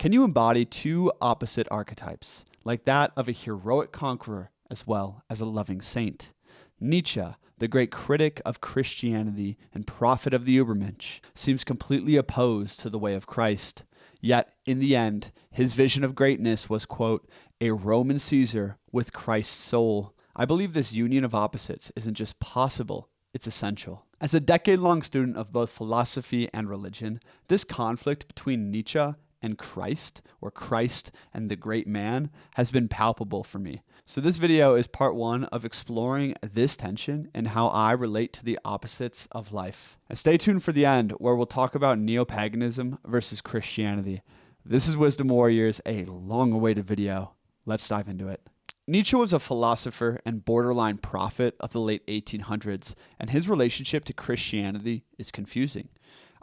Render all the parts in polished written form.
Can you embody two opposite archetypes, like that of a heroic conqueror as well as a loving saint? Nietzsche, the great critic of Christianity and prophet of the Übermensch, seems completely opposed to the way of Christ. Yet, in the end, his vision of greatness was, quote, a Roman Caesar with Christ's soul. I believe this union of opposites isn't just possible, it's essential. As a decade-long student of both philosophy and religion, this conflict between Nietzsche and Christ, or Christ and the great man, has been palpable for me. So this video is part one of exploring this tension and how I relate to the opposites of life. And stay tuned for the end, where we'll talk about neo-paganism versus Christianity. This is Wisdom Warriors, a long-awaited video. Let's dive into it. Nietzsche was a philosopher and borderline prophet of the late 1800s, and his relationship to Christianity is confusing.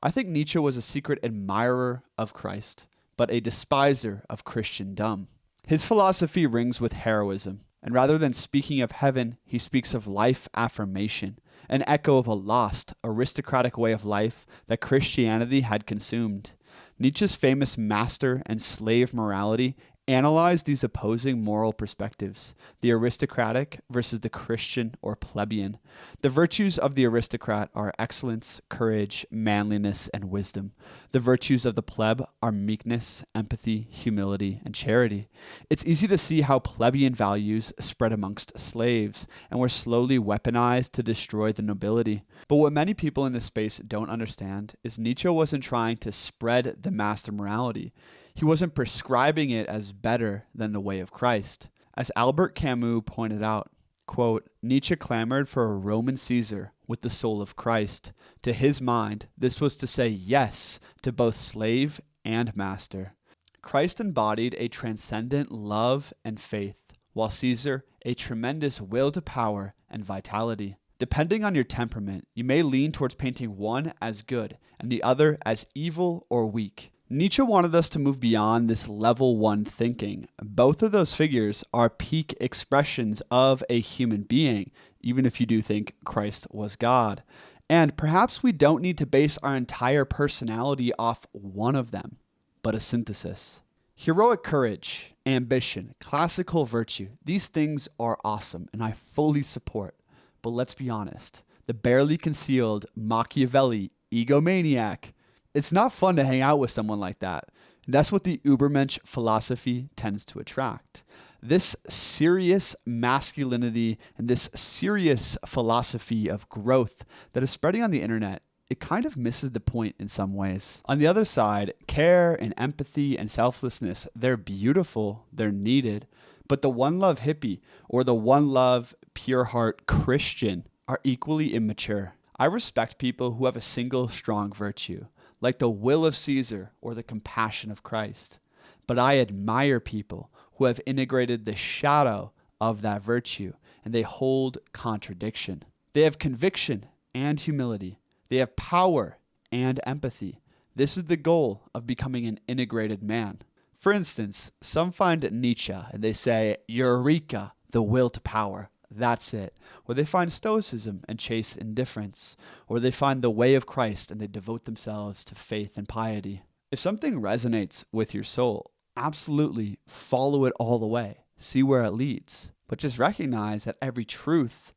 I think Nietzsche was a secret admirer of Christ, but a despiser of Christendom. His philosophy rings with heroism, and rather than speaking of heaven, he speaks of life affirmation, an echo of a lost, aristocratic way of life that Christianity had consumed. Nietzsche's famous master and slave morality analyzed these opposing moral perspectives, the aristocratic versus the Christian or plebeian. The virtues of the aristocrat are excellence, courage, manliness, and wisdom. The virtues of the pleb are meekness, empathy, humility, and charity. It's easy to see how plebeian values spread amongst slaves and were slowly weaponized to destroy the nobility. But what many people in this space don't understand is Nietzsche wasn't trying to spread the master morality. He wasn't prescribing it as better than the way of Christ. As Albert Camus pointed out, quote, Nietzsche clamored for a Roman Caesar with the soul of Christ. To his mind, this was to say yes to both slave and master. Christ embodied a transcendent love and faith, while Caesar a tremendous will to power and vitality. Depending on your temperament, you may lean towards painting one as good and the other as evil or weak. Nietzsche wanted us to move beyond this level one thinking. Both of those figures are peak expressions of a human being, even if you do think Christ was God. And perhaps we don't need to base our entire personality off one of them, but a synthesis. Heroic courage, ambition, classical virtue, these things are awesome and I fully support. But let's be honest, the barely concealed Machiavelli egomaniac, it's not fun to hang out with someone like that. And that's what the Übermensch philosophy tends to attract. This serious masculinity and this serious philosophy of growth that is spreading on the internet, it kind of misses the point in some ways. On the other side, care and empathy and selflessness, they're beautiful, they're needed. But the one love hippie or the one love pure heart Christian are equally immature. I respect people who have a single strong virtue, like the will of Caesar or the compassion of Christ. But I admire people who have integrated the shadow of that virtue, and they hold contradiction. They have conviction and humility. They have power and empathy. This is the goal of becoming an integrated man. For instance, some find Nietzsche and they say, Eureka, the will to power. That's it. Or they find stoicism and chase indifference. Or they find the way of Christ and they devote themselves to faith and piety. If something resonates with your soul, absolutely follow it all the way. See where it leads. But just recognize that every truth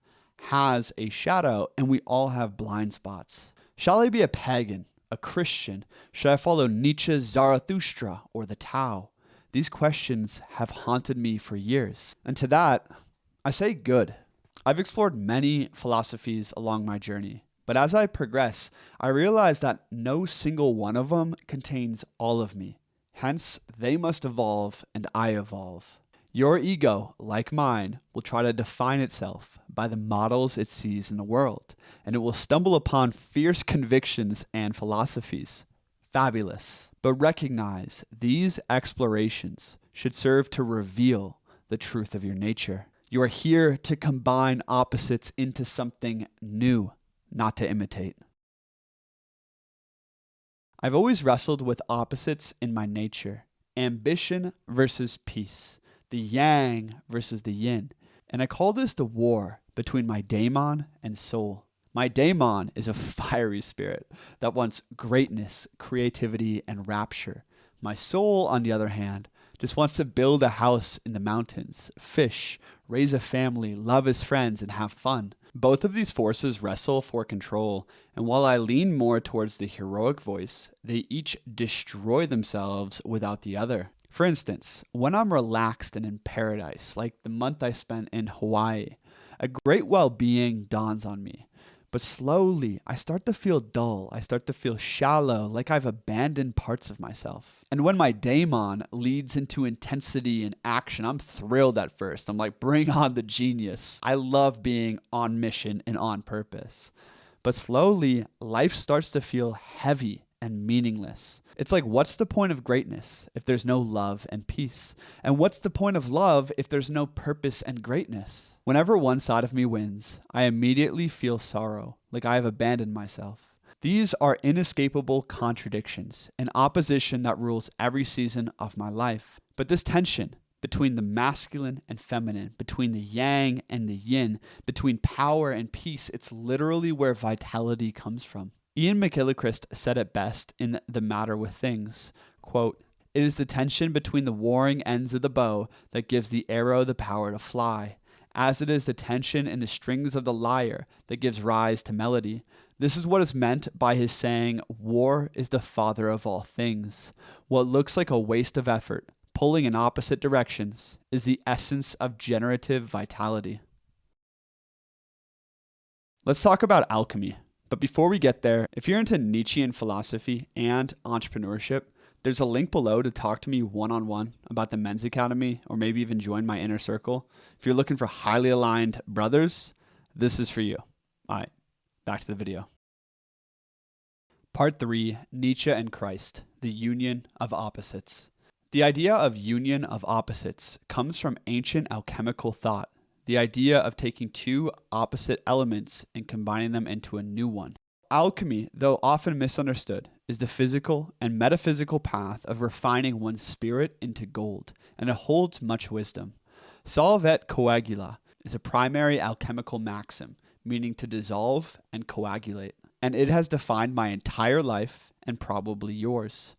has a shadow and we all have blind spots. Shall I be a pagan, a Christian? Should I follow Nietzsche's Zarathustra or the Tao? These questions have haunted me for years. And to that, I say good. I've explored many philosophies along my journey, but as I progress, I realize that no single one of them contains all of me. Hence, they must evolve and I evolve. Your ego, like mine, will try to define itself by the models it sees in the world, and it will stumble upon fierce convictions and philosophies. Fabulous. But recognize these explorations should serve to reveal the truth of your nature. You are here to combine opposites into something new, not to imitate. I've always wrestled with opposites in my nature. Ambition versus peace. The yang versus the yin. And I call this the war between my daemon and soul. My daemon is a fiery spirit that wants greatness, creativity, and rapture. My soul, on the other hand, just wants to build a house in the mountains, fish, raise a family, love his friends, and have fun. Both of these forces wrestle for control, and while I lean more towards the heroic voice, they each destroy themselves without the other. For instance, when I'm relaxed and in paradise, like the month I spent in Hawaii, a great well-being dawns on me. But slowly, I start to feel dull. I start to feel shallow, like I've abandoned parts of myself. And when my daemon leads into intensity and action, I'm thrilled at first. I'm like, bring on the genius. I love being on mission and on purpose. But slowly, life starts to feel heavy and meaningless. It's like, what's the point of greatness if there's no love and peace? And what's the point of love if there's no purpose and greatness? Whenever one side of me wins, I immediately feel sorrow, like I have abandoned myself. These are inescapable contradictions, an opposition that rules every season of my life. But this tension between the masculine and feminine, between the yang and the yin, between power and peace, it's literally where vitality comes from. Nietzsche and Christ said it best in The Matter with Things, quote, "It is the tension between the warring ends of the bow that gives the arrow the power to fly, as it is the tension in the strings of the lyre that gives rise to melody. This is what is meant by his saying, war is the father of all things. What looks like a waste of effort, pulling in opposite directions, is the essence of generative vitality." Let's talk about alchemy. But before we get there, if you're into Nietzschean philosophy and entrepreneurship, there's a link below to talk to me one-on-one about the Men's Academy, or maybe even join my inner circle. If you're looking for highly aligned brothers, this is for you. All right, back to the video. Part 3, Nietzsche and Christ, the union of opposites. The idea of union of opposites comes from ancient alchemical thought. The idea of taking two opposite elements and combining them into a new one. Alchemy, though often misunderstood, is the physical and metaphysical path of refining one's spirit into gold, and it holds much wisdom. Solve et coagula is a primary alchemical maxim, meaning to dissolve and coagulate, and it has defined my entire life and probably yours.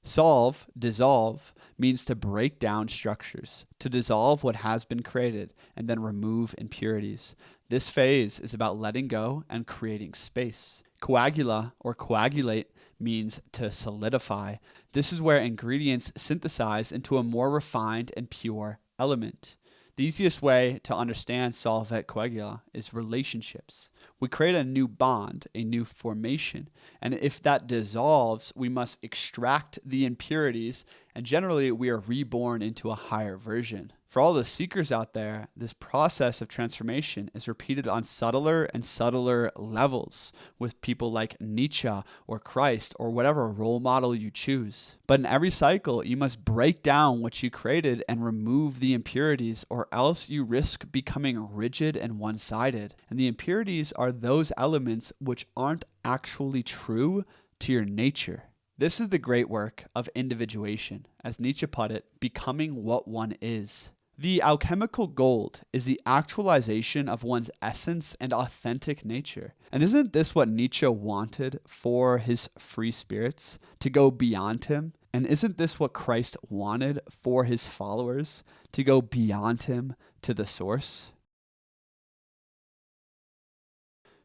Solve, dissolve, means to break down structures, to dissolve what has been created, and then remove impurities. This phase is about letting go and creating space. Coagula, or coagulate, means to solidify. This is where ingredients synthesize into a more refined and pure element. The easiest way to understand solve et coagula is relationships. We create a new bond, a new formation, and if that dissolves, we must extract the impurities, and generally we are reborn into a higher version. For all the seekers out there, this process of transformation is repeated on subtler and subtler levels with people like Nietzsche or Christ or whatever role model you choose. But in every cycle, you must break down what you created and remove the impurities, or else you risk becoming rigid and one-sided. And the impurities are those elements which aren't actually true to your nature. This is the great work of individuation, as Nietzsche put it, becoming what one is. The alchemical gold is the actualization of one's essence and authentic nature. And isn't this what Nietzsche wanted for his free spirits, to go beyond him? And isn't this what Christ wanted for his followers, to go beyond him to the source?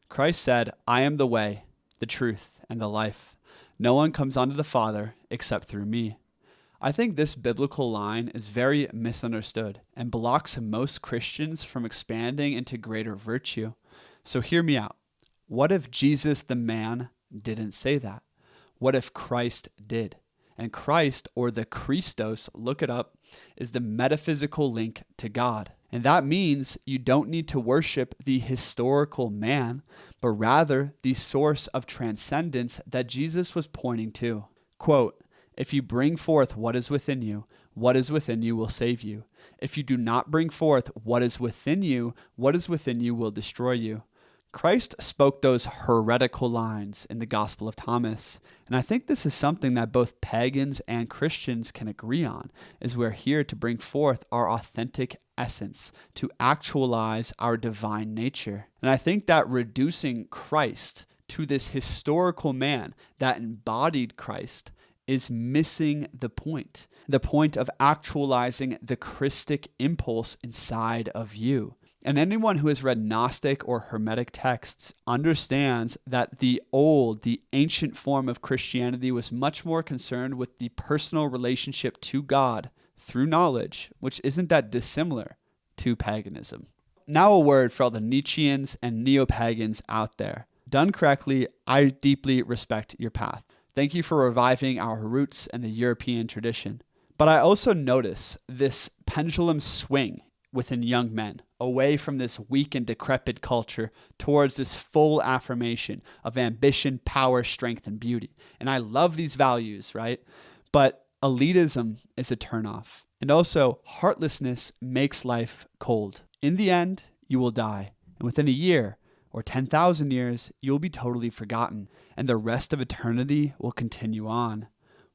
Christ said, "I am the way, the truth, and the life. No one comes unto the Father except through me." I think this biblical line is very misunderstood and blocks most Christians from expanding into greater virtue. So hear me out. What if Jesus the man didn't say that? What if Christ did? And Christ, or the Christos, look it up, is the metaphysical link to God. And that means you don't need to worship the historical man, but rather the source of transcendence that Jesus was pointing to. Quote, "If you bring forth what is within you, what is within you will save you. If you do not bring forth what is within you, what is within you will destroy you." Christ spoke those heretical lines in the Gospel of Thomas, and I think this is something that both pagans and Christians can agree on, is we're here to bring forth our authentic essence, to actualize our divine nature. And I think that reducing Christ to this historical man that embodied Christ is missing the point of actualizing the Christic impulse inside of you. And anyone who has read Gnostic or Hermetic texts understands that the ancient form of Christianity was much more concerned with the personal relationship to God through knowledge, which isn't that dissimilar to paganism. Now a word for all the Nietzscheans and neo-pagans out there. Done correctly, I deeply respect your path. Thank you for reviving our roots and the European tradition. But I also notice this pendulum swing within young men, away from this weak and decrepit culture towards this full affirmation of ambition, power, strength, and beauty. And I love these values, right? But elitism is a turnoff. And also, heartlessness makes life cold. In the end, you will die. And within a year or 10,000 years, you'll be totally forgotten. And the rest of eternity will continue on.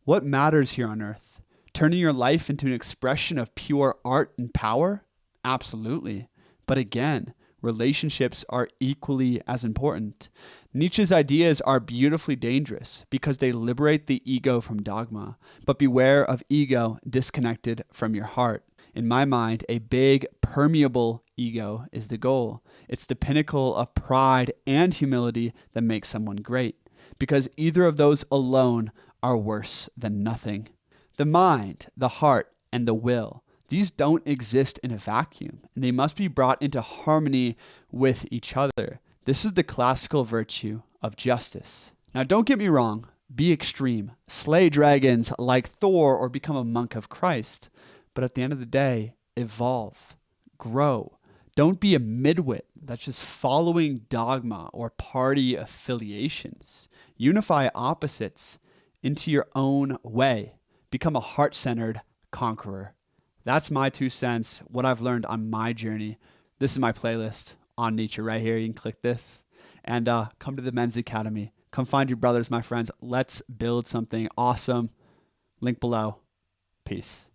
What matters here on earth? Turning your life into an expression of pure art and power? Absolutely. But again, relationships are equally as important. Nietzsche's ideas are beautifully dangerous because they liberate the ego from dogma, but beware of ego disconnected from your heart. In my mind, a big, permeable ego is the goal. It's the pinnacle of pride and humility that makes someone great, because either of those alone are worse than nothing. The mind, the heart, and the will, these don't exist in a vacuum, and they must be brought into harmony with each other. This is the classical virtue of justice. Now, don't get me wrong, be extreme, slay dragons like Thor, or become a monk of Christ. But at the end of the day, evolve, grow. Don't be a midwit that's just following dogma or party affiliations. Unify opposites into your own way. Become a heart-centered conqueror. That's my 2 cents, what I've learned on my journey. This is my playlist on Nietzsche right here. You can click this and come to the Men's Academy. Come find your brothers, my friends. Let's build something awesome. Link below. Peace.